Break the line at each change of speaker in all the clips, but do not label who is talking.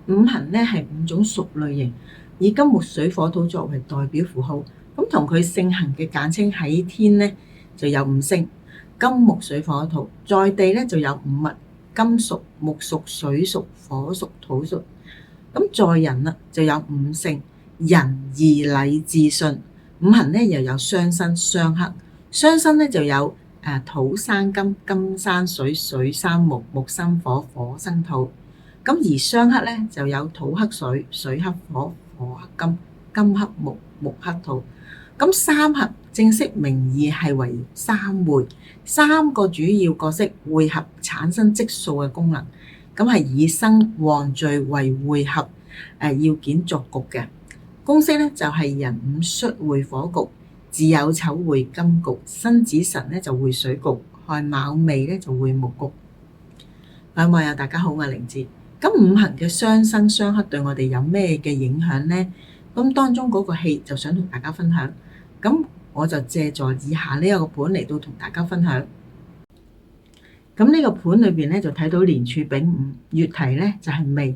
五行咧係五種屬類型，以金木水火土作為代表符號。咁同佢盛行嘅簡稱喺天咧就有五星，金木水火土；在地咧就有五物，金屬、木屬、水屬、火屬、土屬。咁在人啦就有五性，仁、義、禮、智、信。五行咧又有雙生雙克，雙生咧就有土生金，金生水，水生木，木生火，火生土。咁而雙克咧就有土克水，水克火，火克金，金克木，木克土。咁三合正式名義係為三會，三個主要角色匯合產生質數嘅功能。咁係以生旺聚為匯合要件作局嘅公式咧，就係壬午戌會火局，巳酉丑會金局，辛子辰咧就會水局，亥卯未咧就會木局。各位網友大家好，我係靈芝。咁五行嘅雙生雙克對我哋有咩嘅影響呢？咁當中嗰個氣就想同大家分享。咁我就借助以下呢一個盤嚟到同大家分享。咁呢個盤裏邊咧就睇到年柱丙午，月題咧就係未，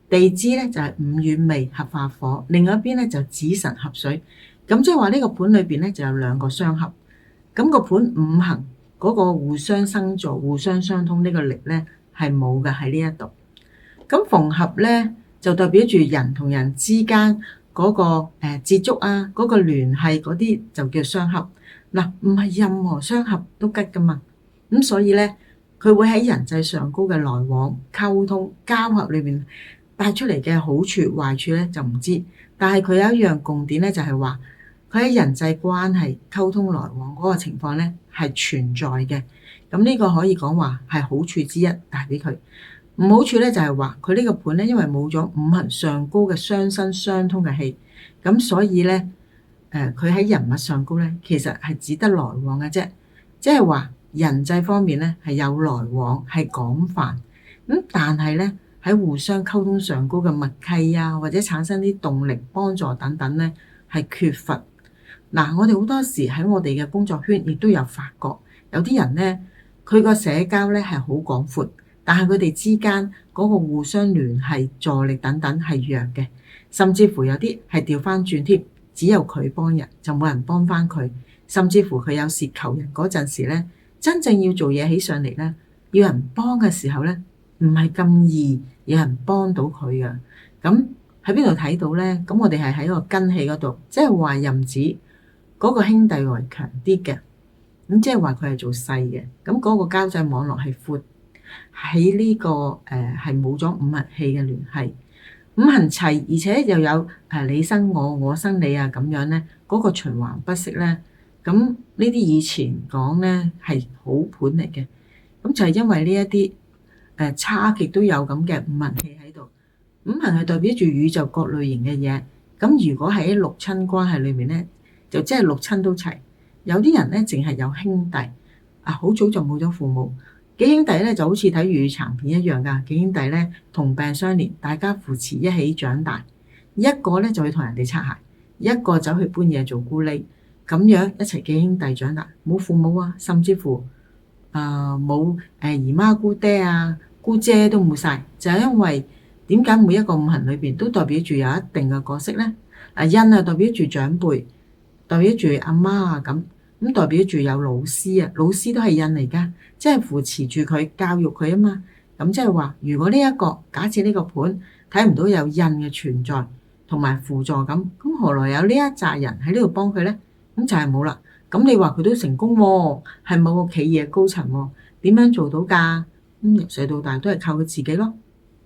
地支咧就係午與未合化火，另外一邊咧就子辰合水。咁即係話呢個盤裏邊咧就有兩個相合。咁個盤五行嗰個互相生助、互相相通呢個力咧係冇嘅喺呢一度。咁逢合咧就代表住人同人之間嗰個接觸啊，嗰個聯繫嗰啲就叫相合。嗱，唔係任何相合都吉噶嘛。咁所以咧佢會喺人際上高嘅來往、溝通、交合裏邊帶出嚟嘅好處壞處咧就唔知，但係佢有一樣共點咧，就係話佢喺人際關係溝通來往嗰個情況咧係存在嘅。咁呢個可以講話係好處之一帶俾佢。唔好處咧就係話佢呢個盤咧，因為冇咗五行上高嘅雙生相通嘅氣，咁所以咧佢喺人物上高咧，其實係只得來往嘅啫，即係話人際方面咧係有來往係廣泛，咁但係咧喺互相溝通上高嘅默契啊，或者產生啲動力幫助等等咧係缺乏。嗱，我哋好多時喺我哋嘅工作圈亦都有發覺，有啲人咧佢個社交咧係好廣闊，但係佢哋之間嗰個互相聯繫助力等等係弱嘅，甚至乎有啲係調翻轉添，只有佢幫人就冇人幫翻佢，甚至乎佢有事求人嗰陣時咧，真正要做嘢起上嚟咧，要人幫嘅時候咧，唔係咁易有人幫到佢嘅。咁喺邊度睇到咧？咁我哋係喺個根氣嗰度，即係話壬子嗰個兄弟為強啲嘅，咁即係話佢係做細嘅，咁嗰個交際網絡係闊。喺呢個係冇咗五行氣嘅聯繫，五行齊，而且又有你生我，我生你啊咁樣咧，嗰個循環不息咧，咁呢啲以前講咧係好盤嚟嘅，咁就係因為呢一啲差極都有咁嘅五行氣喺度。五行係代表住宇宙各類型嘅嘢，咁如果喺六親關係裏面咧，就即係六親都齊。有啲人咧淨係有兄弟好早就冇咗父母。幾兄弟咧就好似睇粵語殘片一樣㗎，幾兄弟咧同病相憐，大家扶持一起長大。一個咧就去同人哋擦鞋，一個走去搬嘢做咕喱，咁樣一齊幾兄弟長大，冇父母啊，甚至乎冇姨媽姑爹啊、姑姐都冇晒，就係因為點解每一個五行裏邊都代表住有一定嘅角色咧？印代表住長輩，代表住阿媽啊咁代表住有老師啊，老師都係印嚟㗎，即係扶持住佢、教育佢啊嘛。咁即係話，如果呢一個假設呢個盤睇唔到有印嘅存在同埋輔助咁何來有呢一紮人喺呢度幫佢咧？咁就係冇啦。咁你話佢都成功喎，係某個企業高層喎，點樣做到㗎？由細到大都係靠佢自己咯，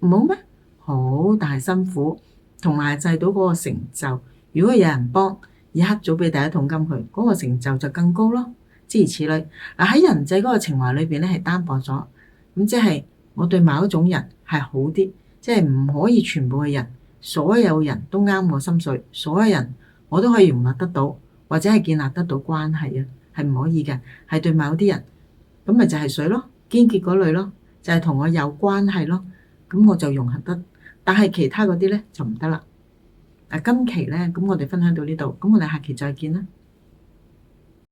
唔好咩？好，但係辛苦，同埋製到嗰個成就。如果有人幫，一刻早俾第一桶金佢，嗰個成就就更高咯。諸如此類。喺人際嗰個情懷裏邊咧，係單薄咗。咁即係我對某一種人係好啲，即係唔可以全部嘅人，所有人都啱我心水，所有人我都可以融合得到，或者係建立得到關係啊，係唔可以嘅。係對某啲人，咁咪就係水咯，堅結嗰類咯，就係同我有關係咯，咁我就融合得。但係其他嗰啲咧就唔得啦。今期咧，咁我哋分享到呢度，咁我哋下期再見啦。